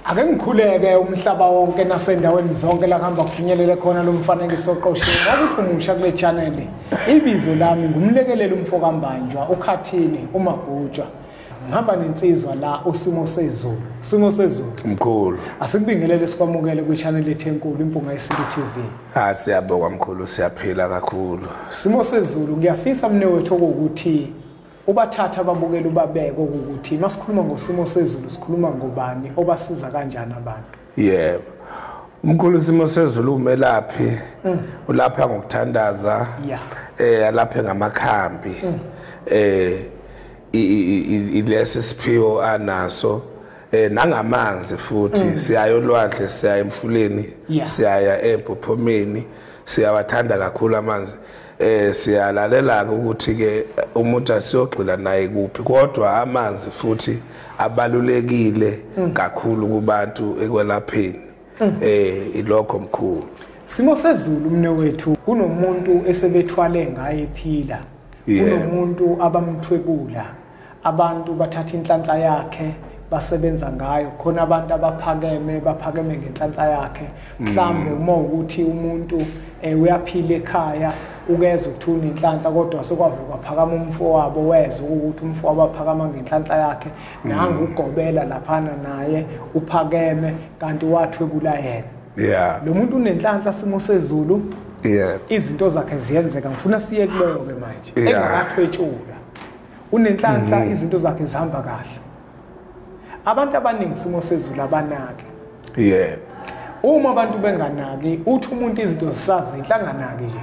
Ake ngikhuleke umhlaba wonke nasendaweni zonke la kuhamba kufinyelele khona lo mfanekiso oqoshiwe. Ngakuphi umusha kule channel. Ibizo lami ngumlekeleli umfokambanjwa uKhathini uMagutshwa. Ngihamba nensizwa la uSimo Sezulu. Simo Sezulu mkhulu. Asikubingelele sikwamukele kwi channel ethu enkulu Impunga yeSintu TV. Siyabonga mkhulu, siyaphila kakhulu. Simo Sezulu ngiyafisa mnewethu ukuthi ubathatha ababukeli ubabeke ukuthi masikhuluma ngosimo Sezulu sikhuluma ngobani obasiza kanjani abantu. Yebo. Mkhulu Simo Sezulu umelaphi ulapha ngokuthandaza. Alapha ngamakhambi. Ilesi siphiwo anaso nangamanzi futhi siyaya olwandle siya emfuleni siyaya eBhophomeni siyawathanda kakhulu amanzi. Siyalalela ukuthi ke umuntu asiyogxila naye kuphi kodwa amanzi futhi abalulekile kakhulu kubantu ekwelapheni. Ilokho mkhulu. Simo Sezulu mnewethu kunomuntu esebethwale ngaye ephila. Kunomuntu abamthwebula. Abantu bathatha inhlanhla yakhe basebenza ngayo. Khona abantu baphakeme ngenhlanhla yakhe. Mhlambe uma ukuthi umuntu uyaphila ekhaya ugeza ukuthuna inhlanhla kodwa sekwavuka phakama umfowabo weza ukuthi umfowabo aphakama ngenhlanhla yakhe nangu ugobela laphana naye uphakeme kanti wathwebula yena. Lo muntu unenhlanhla Simo Sezulu. Izinto zakhe ziyenzeka ngifuna siye kuleyo ke manje. Engakathwetshula. Unenhlanhla izinto zakhe zihamba kahle. Abantu abaningi Simo Sezulu abanake. Uma abantu benganaki uthi umuntu izinto zisazi inhlanganaki nje.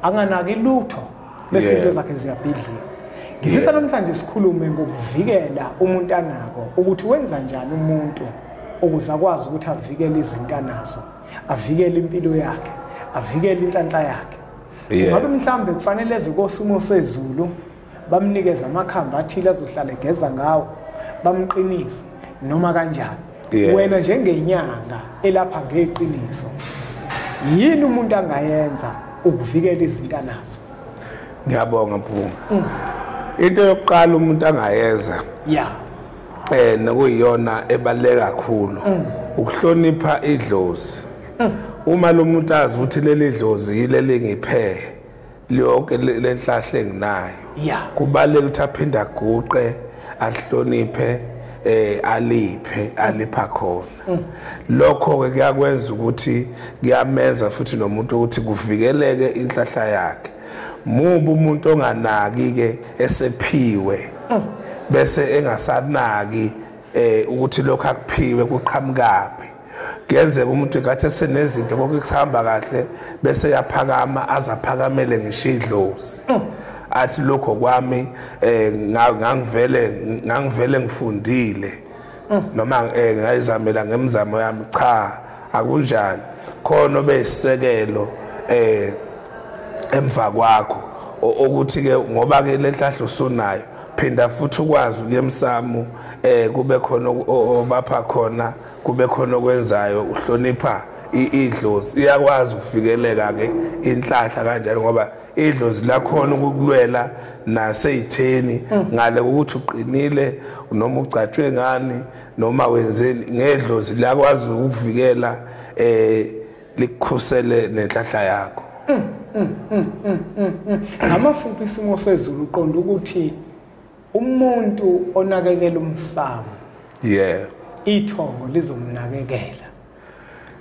Anganaki lutho bese into zakhe ziyabhidlika. Ngifisa namhlanje sikhulume ngokuvikela umuntu anako ukuthi wenza njani umuntu ukuze akwazi ukuthi avikele izinto anazo, avikele impilo yakhe, avikele inhlanhla yakhe. Ngabe mhlambe kufanele eze koSimo Sezulu bamnikeza amakhambi athile azohlala egeza ngawo, bamqinise noma kanjani. Wena njengenyanga elapha ngeqiniso yini umuntu angayenza ukuvikela izinto anazo? Ngiyabonga Mpunga. Into yokuqala umuntu angayenza nokuyiyona ebaleka kakhulu ukuhlonipha idlozi. Uma lo muntu azi ukuthi leli dlozi yileli ngiphe lonke lenhlahla enginayo. Kubaleka ukuthi aphinde aguqe ahloniphe alipha khona. Lokho ke kuyakwenza ukuthi kuyamenza futhi nomuntu ukuthi kuvikeleke inhlahla yakhe. Mubu umuntu onganaki ke esephiwe bese engasanaki ukuthi lokho akuphiwe kuqhamukaphi. Kuyenzeka umuntu engathi esenezinto kokusihamba kahle bese yaphakama azaphakamele ngishidlozi. Athi lokho kwami ngangivele ngifundile noma ngayizamela ngemizamo yami. Cha, akunjani. Khona obesisekelo emva kwakho ukuthi ke ngoba ke lenhlahla usunayo phinda futhi ukwazi ukuyemsamo kube khona obapha khona kube khona okwenzayo uhlonipha idlozi. Iyakwazi ukuvikeleka ke inhlahla kanjalo ngoba idlozi lakhona ukukulwela naseyitheni ngale ukuthi uqinile noma ucatshwe ngani noma wenzeni ngedlozi lakwazi ukuvikela likukhusele nenhlahla yakho. Ngamafuphi Simo Sezulu uqonda ukuthi umuntu onakekela umsamo ithongo lizomnakekela.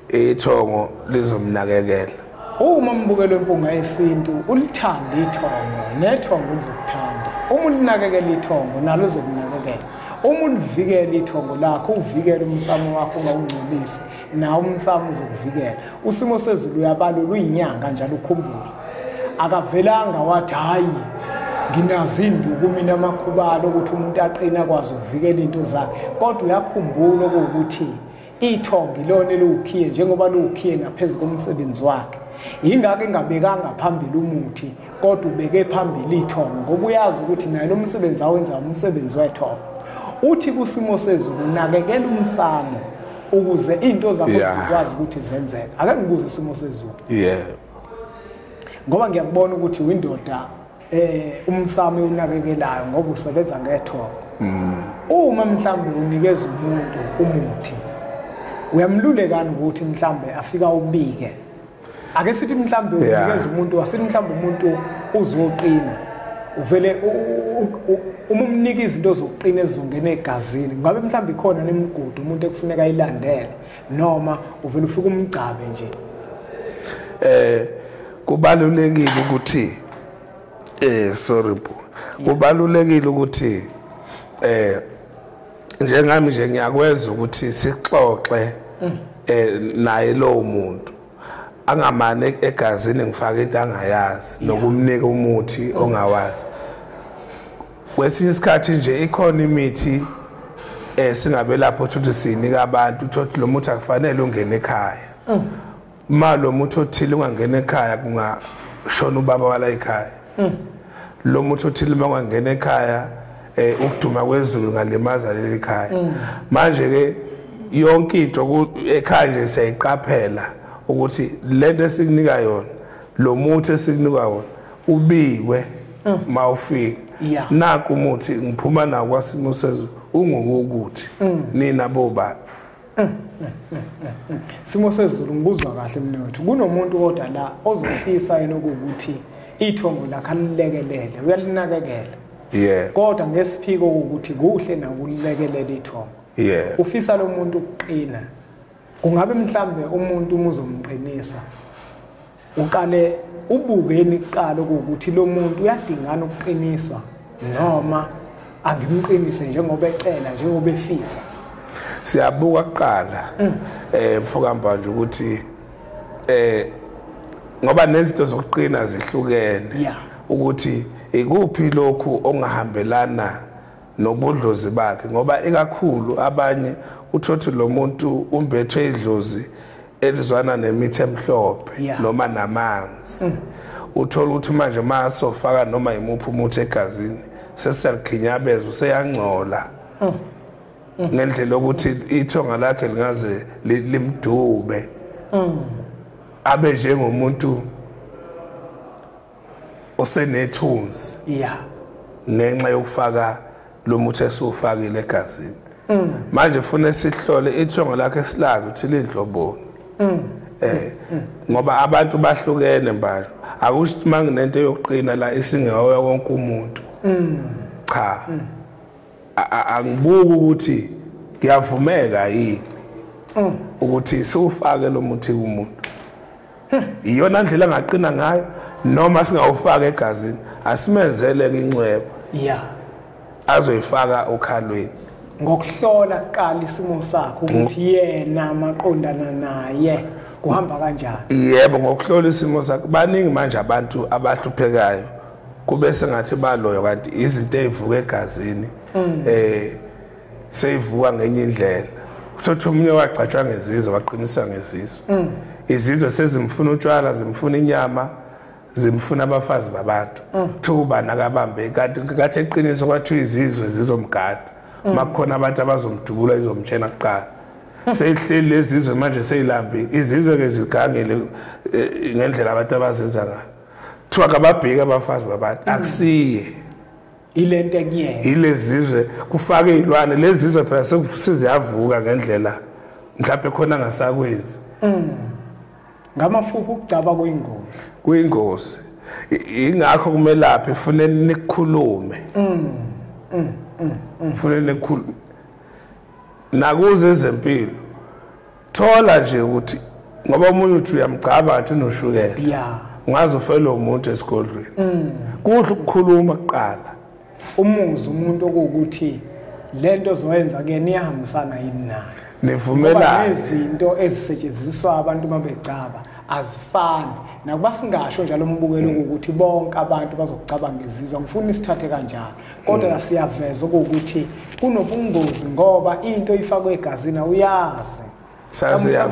Ithongo lizomnakekela. Uma mbukelo Impunga yeSintu ulithanda ithongo nethongo lizokuthanda. Uma ulinakekela ithongo nalo lizokunakekela. Uma ulivikela ithongo lakho uvikele umsamo wakho ungawungcolisi nawo umsamo uzokuvikela. uSimo Sezulu uyabalula uyinyanga njalo ukhumbule. Akavelanga wathi hayi nginazi induku mina amakhubalo ukuthi umuntu aqina kwazi ukuvikela into zakhe. Kodwa uyakhumbula ukuthi ithongo ilona elokhiye njengoba lokhiye naphezulu komsebenzi wakhe. Ingakho engabekanga phambili umuthi kodwa ubeke phambili ithongo ngoba uyazi ukuthi naye lo msebenzi awenza umsebenzi wethongo. Uthi kuSimo Sezulu nakekela umsamo ukuze into zakho zikwazi ukuthi zenzeke. Ake ngibuze Simo Sezulu. Ngoba ngiyakubona ukuthi windoda umsamo unakekelayo ngoba usebenza ngethongo. uma mhlambe unikeza umuntu umuthi uyamlulekani ukuthi mhlambe afika ubike ake sithi mhlambe unikeza umuntu wasithi mhlambe umuntu uzoqina uvele uma umnika izinto zokuqina ezizongena egazini ngabe mhlambe ikhona nemigudu umuntu ekufuneka ayilandele noma uvele ufika umgcabe nje kubalulekile ukuthi sorry bro kubalulekile ukuthi njengami nje ngiyakwenza ukuthi sixoxe naye lo muntu angamane egazini ngifaka into angayazi nokumnika umuthi ongawazi kwesinye isikhathi nje ikhona imithi singabe lapho ukuthi sinika abantu ukuthi lo muthi akufanele ungene ekhaya ma lo muthi othile ungangena ekhaya kungashona ubaba wala ekhaya lo muthi othile mangangena ekhaya ukuduma kwezulu ngalimaza leli khaya manje ke yonke into ekhaya nje siyayiqaphela ukuthi lento esikunika yona lo muthi esikunika wona ubikwe mawufika naku umuthi ngiphuma nawo kwaSimo Sezulu ungokuthi nina boba Simo Sezulu ngibuzwa kahle mina wethu kunomuntu kodwa la ozofisa yena ukuthi ithongo lakhe alilekelele uyalinakekela kodwa ngesiphiko ukuthi kuhle nakulilekelela ithongo ufisa lo muntu ukuqina kungabe mhlambe umuntu umuzomqinisa uqale ubukeni kuqala ukuthi lo muntu uyadingana ukuqiniswa noma angimqinise njengoba ecela njengoba efisa siyabuka kuqala mfoka mbanje ukuthi ngoba nezinto zokuqina zihlukene ukuthi ikuphi lokhu ongahambelana nobudlozi bakhe ngoba ekakhulu abanye uthothi lo muntu umbethwe idlozi elizwana nemithi emhlophe noma namanzi uthola ukuthi manje masofaka noma imuphi umuthi egazini sesiyakhinyabeza useyangcola ngendlela ukuthi ithonga lakhe lingaze limdube abe njengomuntu osenethunzi ngenxa yokufaka lo muthi esufakile egazini manje ufuna sihlole ithonga lakhe silazi ukuthi lindloboni ngoba abantu bahlukene mbalo akusho manginento yokuqina la isingeyo wonke umuntu cha angibuki ukuthi kuyavumeka yini ukuthi siufake lo muthi kumuntu iyona ndlela angaqina ngayo noma singawufaka egazini asimenzele incwebo azoyifaka okhalweni ngokuhlola kuqala isimo sakho ukuthi yena maqondana naye kuhamba kanjani yebo ngokuhlola isimo sakho baningi manje abantu abahluphekayo kube sengathi baloyo kanti izinto ezivuka egazini seyivuka ngenye indlela uthothi umunye wagcatshwa ngezizwe waqinisa ngezizwe izizwe sezimfuna utshwala zimfuna inyama zimfuna abafazi babantu thuba nakabambe kanti ngathi eqiniso kwathi izizwe zizomgada makukhona abantu abazomdubula izomtshena kuqala seyihleli lezizwe manje seyilambi izizwe ke zigangele ngendlela abantu abazenza ngayo thiwa kababheka abafazi babantu akusiye ilento ekuyena ilezizwe kufake izilwane lezizwe phela sesiziyavuka ngendlela mhlawumbe khona ngasakwenzi ngamafuphi ukugcaba kuyingozi ingakho kumele lapha ifuneni nikukhulume ifuneni nikukhulume nakuze ezempilo thola nje ukuthi ngoba umuntu uthi uyamgcaba ngathi unoshukela ungaze ufele umuntu esikolweni kuhle ukukhuluma kuqala umuzi umuntu okuwukuthi lento zoyenza kuyena iyahambisana yini naye nivumelana izinto ezisetshenziswa abantu mabegcaba azifani nakuba singasho njalo umbukelo ukuthi bonke abantu bazokucabanga ngezizwe ngifuna isithathe kanjalo kodwa la siyaveza ukuthi kunobungozi ngoba into ifakwe egazini uyazi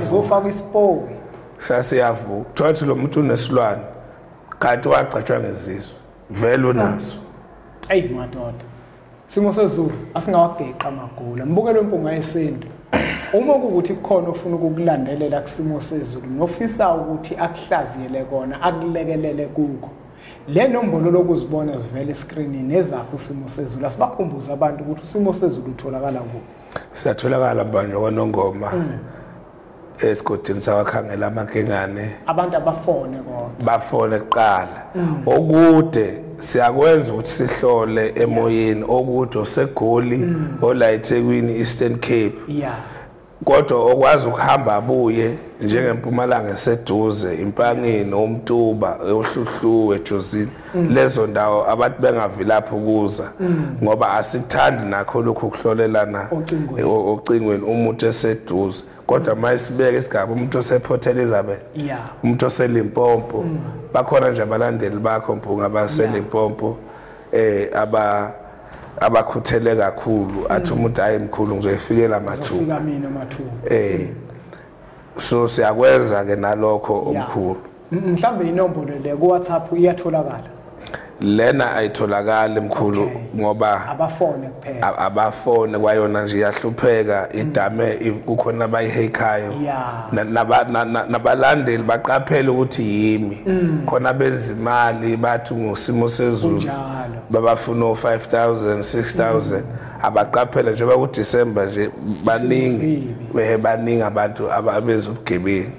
uzofaka isipoki sasiyavuka thothi lo muntu unesilwane kanti wagcatshwa ngezizwe vele unaso madoda Simo Sezulu asingawageqa amagula mbukelo wempunga yesintu uma kuukuthi kukhona ofuna ukukulandelela kuSimo Sezulu nofisa ukuthi akuhlaziyele kona akulekelele kuko le nombolo lokuzibona zivela escreenini ezakho isimo sezulu asibakhumbuza abantu ukuthi isimo sezulu utholakala kuphi. Siyatholakala manje kwanongoma esigodini sawakhangela amankengane abantu abafone kodwa bafone kuqala okude siyakwenza ukuthi sihlole emoyeni okude oseGoli ola eThekwini Eastern Cape kodwa okwazi ukuhamba abuye njengeMpumalanga eseduze Impangeni uMtuba eOhluhlu eJozini lezo ndawo abantu bengavilapha ukuza ngoba asikuthandi nakho lokho kuhlolelana ocingweni umuntu eseduze kodwa mayisibeke isigaba umuntu osePort Elizabeth umuntu oseLimpopo bakhona nje abalandeli bakho Mpunga baseLimpopo abakhuthele kakhulu athi umuntu ayemkhulu ngizoyifikela mathuba ufika mina mathuba so siyakwenza ke nalokho omkhulu mhlambe inombolo le ku WhatsApp iyatholakala lena ayitholakala emkhulu ngoba abafone kuphela abafone kwayona nje iyahlupheka idame kukhona abayihekayo nabalandeli baqaphela ukuthi yimi khona benza imali bathi ngosimo sezulu babafuna 5,000 6,000 abaqaphela njengoba ku December nje baningi abantu ababeza ubugebengu.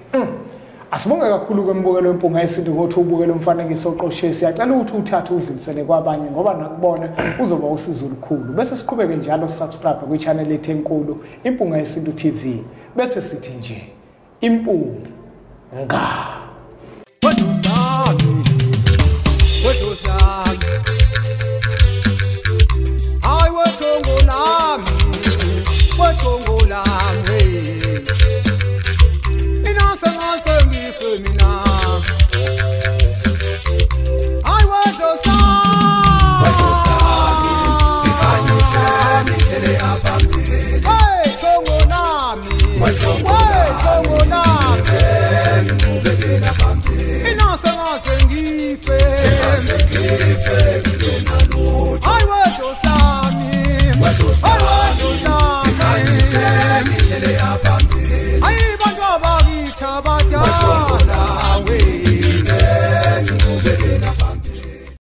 Asibonge kakhulu kwembukelo wempunga yesintu ngothi ubukele umfanekiso oqoshe siyacela ukuthi uthathe udlulisele kwabanye ngoba nakubona uzoba usizo olukhulu bese siqhubeke njalo subscribe kwi channel ethu enkulu Impunga Yesintu TV bese sithi nje impunga Inasa ngasengife